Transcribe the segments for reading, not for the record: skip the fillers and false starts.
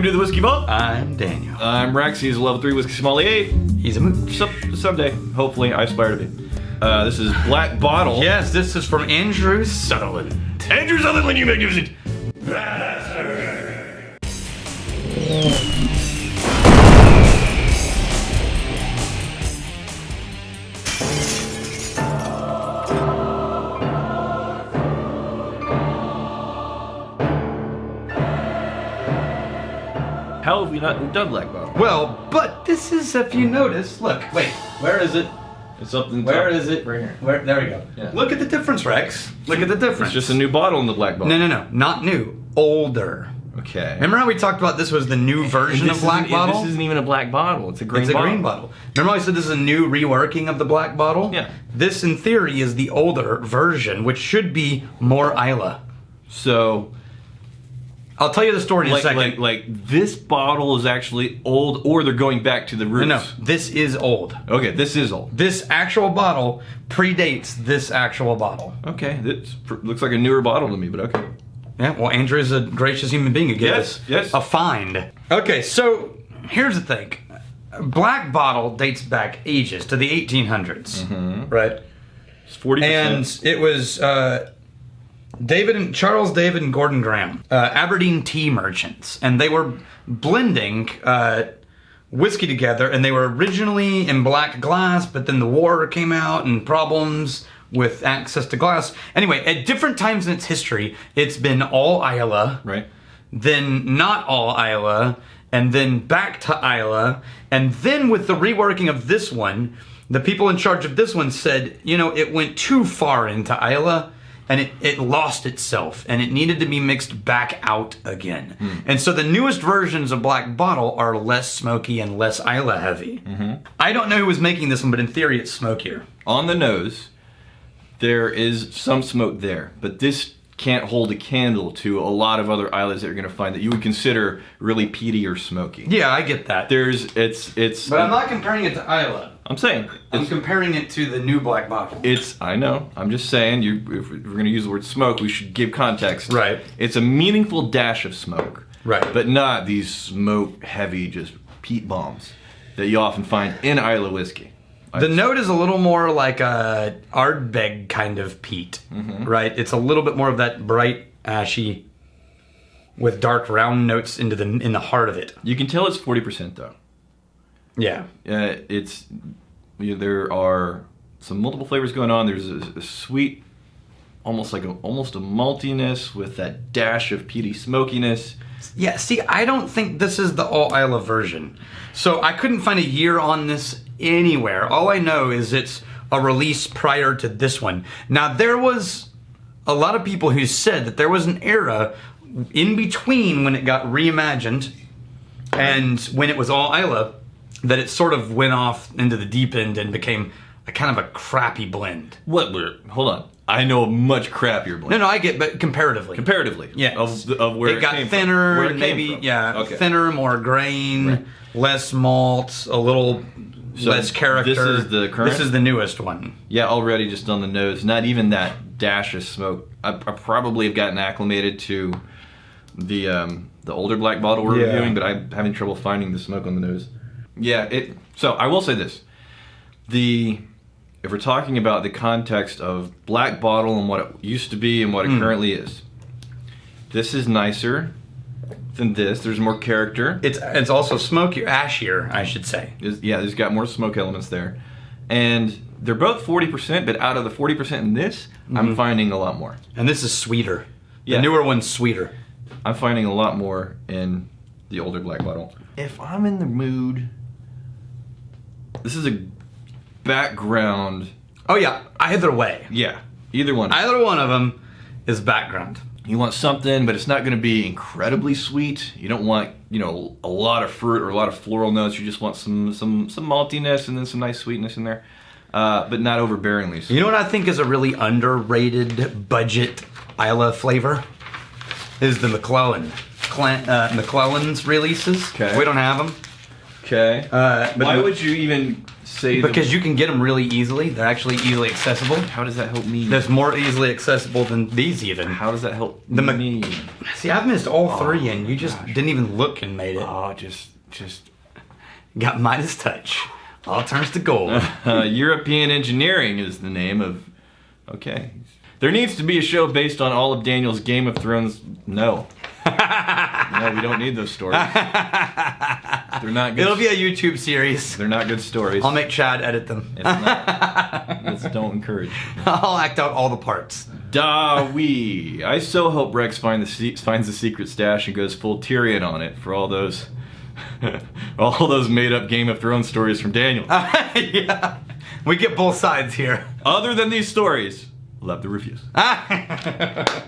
Welcome to the Whiskey Vault. I'm Daniel. I'm Rex. He's a level 3 whiskey sommelier. He's a mooch. Someday, hopefully, I aspire to be. This is Black Bottle. Yes, this is from Andrew Sutherland. Andrew Sutherland, you magnificent. How have we not done Black Bottle? Well, but this is, if you notice, look, wait, where is it? It's up in Where is it? Right here. There we go. Yeah. Look at the difference, Rex. Look at the difference. It's just a new bottle in the Black Bottle. No, not new. Older. Okay. Remember how we talked about this was the new version of Black Bottle? This isn't even a black bottle. It's a green bottle. It's a green bottle. Remember how I said this is a new reworking of the Black Bottle? Yeah. This, in theory, is the older version, which should be more Isla. So, I'll tell you the story in a second. Like this bottle is actually old, or they're going back to the roots. No, this is old. Okay, this is old. This actual bottle predates this actual bottle. Okay, this looks like a newer bottle to me, but okay. Yeah, well, Andrew's a gracious human being who gave us a find. Okay, so here's the thing. Black Bottle dates back ages to the 1800s, right? It's 40%. And it was Charles David and Gordon Graham, Aberdeen tea merchants, and they were blending whiskey together, and they were originally in black glass, but then the war came out and problems with access to glass. Anyway, at different times in its history, it's been all Isla, right? Then not all Isla, and then back to Isla, and then with the reworking of this one, the people in charge of this one said, you know, it went too far into Isla, and it lost itself, and it needed to be mixed back out again. And so the newest versions of Black Bottle are less smoky and less Isla heavy. I don't know who was making this one, but in theory it's smokier. On the nose, there is some smoke there, but this can't hold a candle to a lot of other Islas that you're going to find that you would consider really peaty or smoky. Yeah, I get that. But I'm not comparing it to Isla. I'm saying. I'm comparing it to the new Black Bottle. I know. I'm just saying, if we're going to use the word smoke, we should give context. Right. It's a meaningful dash of smoke. Right. But not these smoke-heavy, just peat bombs that you often find in Isla whiskey. The note is a little more like a Ardbeg kind of peat, right? It's a little bit more of that bright, ashy, with dark round notes in the heart of it. You can tell it's 40% though. Yeah. There are some multiple flavors going on. There's a sweet, almost a maltiness with that dash of peaty smokiness. Yeah, see, I don't think this is the all Isla version. So I couldn't find a year on this anywhere. All I know is it's a release prior to this one. Now, there was a lot of people who said that there was an era in between when it got reimagined and when it was all Isla, that it sort of went off into the deep end and became a kind of a crappy blend. Hold on. I know a much crappier blend. No, I get, but comparatively. Yeah. Of where it got thinner, and maybe thinner, more grain, right. Less malt, a little less character. This is the current. This is the newest one. Yeah, already just on the nose, not even that dash of smoke. I probably have gotten acclimated to the older Black Bottle we're reviewing, but I'm having trouble finding the smoke on the nose. Yeah. So I will say this: if we're talking about the context of Black Bottle and what it used to be and what it currently is, this is nicer than this. There's more character. It's also smokier, ashier, I should say. There's got more smoke elements there. And they're both 40%, but out of the 40% in this, I'm finding a lot more. And this is sweeter. The newer one's sweeter. I'm finding a lot more in the older Black Bottle. If I'm in the mood, this is a background. Oh yeah, either way. Yeah, either one. Either one of them is background. You want something, but it's not going to be incredibly sweet. You don't want, a lot of fruit or a lot of floral notes. You just want some maltiness and then some nice sweetness in there, but not overbearingly sweet. You know what I think is a really underrated budget Isla flavor? Is the McClellan's releases. Okay. We don't have them. Okay. But why would you even say Because you can get them really easily. They're actually easily accessible. How does that help me? That's more easily accessible than these even. How does that help me? See, I've missed all three, and you just didn't even look and made it. Oh, just Got Midas touch. All turns to gold. European Engineering is the name of. Okay. There needs to be a show based on all of Daniel's Game of Thrones. No. No, we don't need those stories. They're not good. It'll be a YouTube series. They're not good stories. I'll make Chad edit them. It's not. Let's don't encourage. I'll act out all the parts. Da-wee. I so hope Rex finds the secret stash and goes full Tyrion on it for all those made up Game of Thrones stories from Daniel. Yeah. We get both sides here. Other than these stories, love the reviews.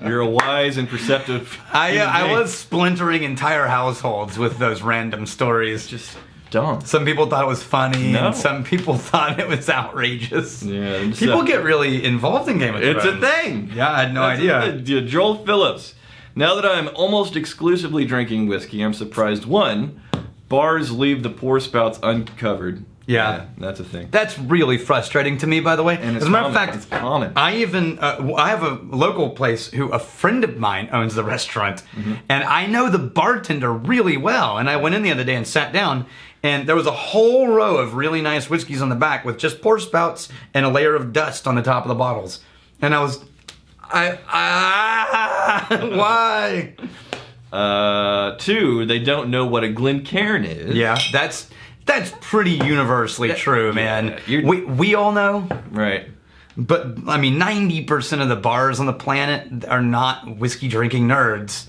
You're a wise and perceptive. I was splintering entire households with those random stories. Just dumb. Some people thought it was funny, No. and some people thought it was outrageous. Yeah, People get really involved in Game of Thrones. It's a thing. Yeah, I had no idea. Joel Phillips. Now that I'm almost exclusively drinking whiskey, I'm surprised. One, bars leave the pour spouts uncovered. Yeah. That's a thing. That's really frustrating to me, by the way. And As a matter of fact, it's common. I even I have a local place who a friend of mine owns the restaurant, and I know the bartender really well. And I went in the other day and sat down, and there was a whole row of really nice whiskeys on the back with just pour spouts and a layer of dust on the top of the bottles. And I was, why? Two, they don't know what a Glencairn is. Yeah, that's pretty universally true, man. Yeah, we all know. Right. But, I mean, 90% of the bars on the planet are not whiskey drinking nerds.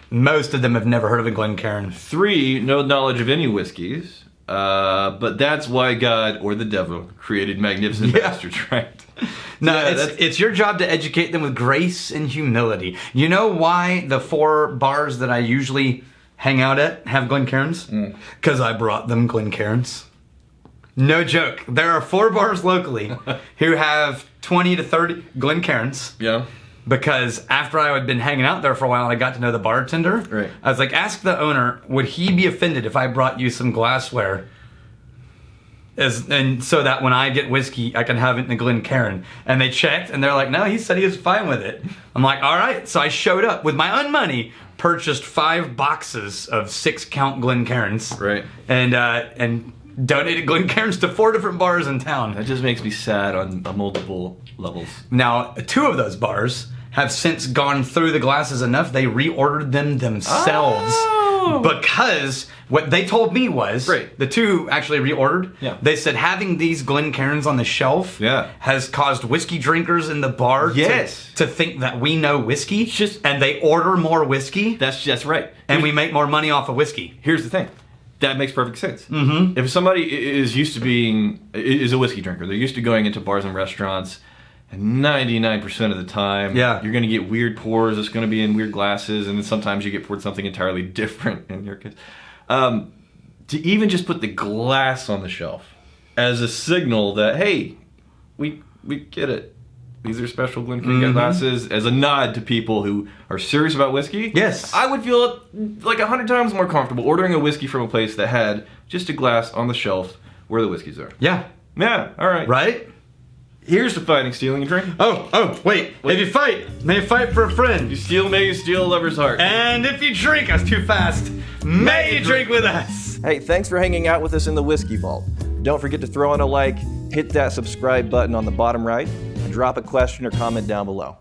Most of them have never heard of a Glencairn. Three, no knowledge of any whiskeys. But that's why God or the devil created magnificent bastards, right? No, Yeah, it's your job to educate them with grace and humility. You know why the 4 bars that I usually hang out at have Glencairns? Because I brought them Glencairns. No joke. There are 4 bars locally who have 20 to 30 Glencairns. Yeah. Because after I had been hanging out there for a while and I got to know the bartender, Right. I was like, ask the owner, would he be offended if I brought you some glassware? And so that when I get whiskey, I can have it in a Glencairn. And they checked, and they're like, no, he said he was fine with it. I'm like, all right. So I showed up with my own money, purchased 5 boxes of 6-count Glencairns. Right. And donated Glencairns to 4 different bars in town. That just makes me sad on multiple levels. Now, 2 of those bars have since gone through the glasses enough, they reordered them themselves. Oh. Because what they told me was, Right. the 2 actually reordered. Yeah. They said having these Glencairns on the shelf has caused whiskey drinkers in the bar to think that we know whiskey. And they order more whiskey. That's right. And we make more money off of whiskey. Here's the thing. That makes perfect sense. Mm-hmm. If somebody is a whiskey drinker, they're used to going into bars and restaurants, and 99% of the time, you're going to get weird pours. It's going to be in weird glasses, and then sometimes you get poured something entirely different in your case. To even just put the glass on the shelf as a signal that, hey, we get it. These are special Glencairn glasses as a nod to people who are serious about whiskey. Yes. I would feel like 100 times more comfortable ordering a whiskey from a place that had just a glass on the shelf where the whiskeys are. Yeah. Yeah, all right. Right? Here's to fighting, stealing, and drinking. Oh, wait. If you fight, may you fight for a friend. You steal, may you steal a lover's heart. And if you drink us too fast, may you drink with us. Hey, thanks for hanging out with us in the Whiskey Vault. Don't forget to throw in a like, hit that subscribe button on the bottom right, and drop a question or comment down below.